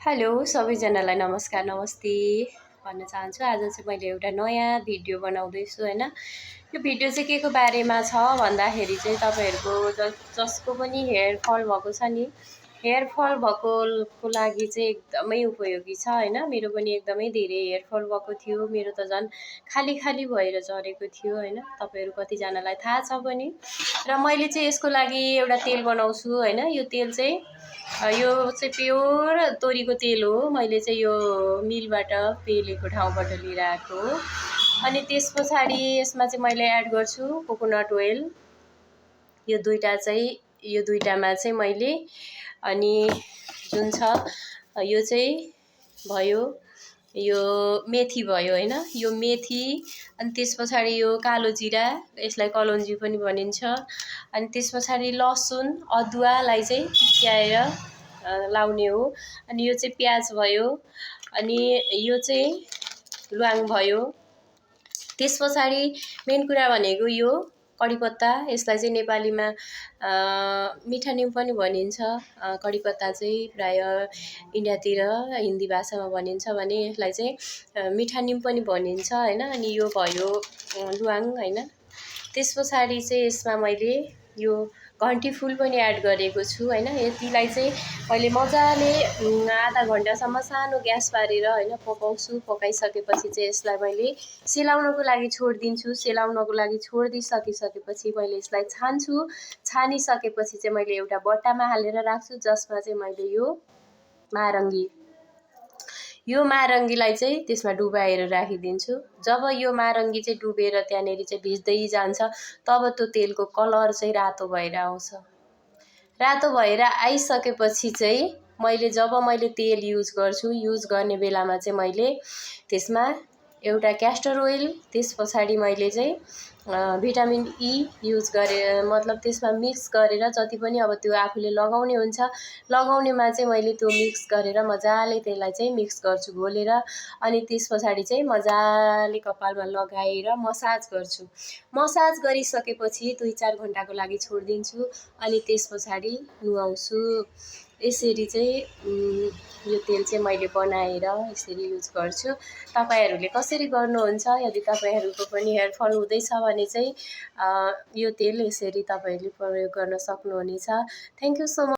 Hello सबैजनालाई नमस्कार नमस्ते भन्न चाहन्छु। आज चाहिँ मैले एउटा नयाँ भिडियो बनाउँदैछु हैन। यो भिडियो चाहिँ के को बारेमा छ भन्दाखेरि चाहिँ तपाईहरुको जसको पनि हेयर फल भएको छ नि, हेयर फल भएकोको लागि चाहिँ एकदमै उपयोगी छ हैन। मेरो पनि एकदमै धेरै हेयर फल भएको थियो। मेरो त झन् खाली खाली भएर झरेको थियो हैन। तपाईहरु कति जनालाई थाहा छ पनि। र मैले चाहिँ यसको लागि एउटा तेल बनाउँछु हैन। यो तेल चाहिँ यो चाहिँ प्योर तोरीको तेल हो। मैले चाहिँ यो मिलबाट पेलेको ठाउँबाट लिएर आएको हो। अनि त्यसपछि यसमा चाहिँ मैले एड गर्छु कोकोनट ओइल। यो दुईटामा चाहिँ मैले अनि जुन छ यो चाहिँ भयो यो मेथी भयो हैन। यो मेथी अनि त्यसपछि यो कालो जिरा, यसलाई कलौंजी पनि भनिन्छ। अनि त्यसपछि लसुन अदुवालाई चाहिँ पिस्याएर लाउने हो। अनि यो चाहिँ प्याज भयो। अनि यो चाहिँ ल्वाङ भयो। त्यसपछि मेन कुरा भनेको यो कढीपत्ता, यसलाई चाहिँ नेपालीमा मिठा निम पनि भनिन्छ। कढीपत्ता चाहिँ प्राय इन्डियातिर हिन्दी भाषामा भनिन्छ भने यसलाई चाहिँ मिठा निम पनि भनिन्छ हैन। अनि यो भयो ल्वाङ हैन। त्यसपछि चाहिँ यसमा मैले यो घन्टी फूल पनि एड गरेको छु हैन। यतिलाई चाहिँ मैले मजाले आधा घण्टासम्म सानो ग्यास पारेर हैन पकाउँछु। पकाइसकेपछि चाहिँ यसलाई मैले सेलाउनको लागि छोड्दिन्छु। सेलाउनको लागि छोड्दिसकेपछि मैले यसलाई छान्छु। छानिसकेपछि चाहिँ मैले एउटा बट्टामा हालेर राख्छु, जसमा चाहिँ मैले यो मारङ्गीलाई चाहिँ त्यसमा डुबाएर राखिदिन्छु। जब यो मारङ्गी चाहिँ डुबेर त्यहाँनेरि चाहिँ भिज्दै जान्छ, तब त्यो तेलको कलर चाहिँ रातो भएर आउँछ। रातो भएर आइसकेपछि चाहिँ जब मैले तेल युज गर्छु, युज गर्ने बेलामा चाहिँ मैले त्यसमा एउटा क्यास्टर ओइल, त्यसपछि मैले चाहिँ भिटामिन ई युज गरे, मतलब त्यसमा मिक्स गरेर जति पनि अब त्यो आफूले लगाउने हुन्छ, लगाउनेमा चाहिँ मैले त्यो मिक्स गरेर मजाले त्यसलाई चाहिँ मिक्स गर्छु घोलेर। अनि त्यसपछि चाहिँ मजाले कपालमा लगाएर मसाज गर्छु। मसाज गरिसकेपछि 2-4 घण्टाको लागि छोड्दिन्छु। अनि त्यसपछि नुहाउँछु। यसरी चाहिँ यो तेल चाहिँ मैले बनाएर यसरी युज गर्छु। तपाईहरुले कसरी गर्नुहुन्छ? यदि तपाईहरुको पनि हेयर फल हुँदैछ भने चाहिँ यो तेल यसरी तपाईहरुले प्रयोग गर्न सक्नुहुनेछ। Thank you so much.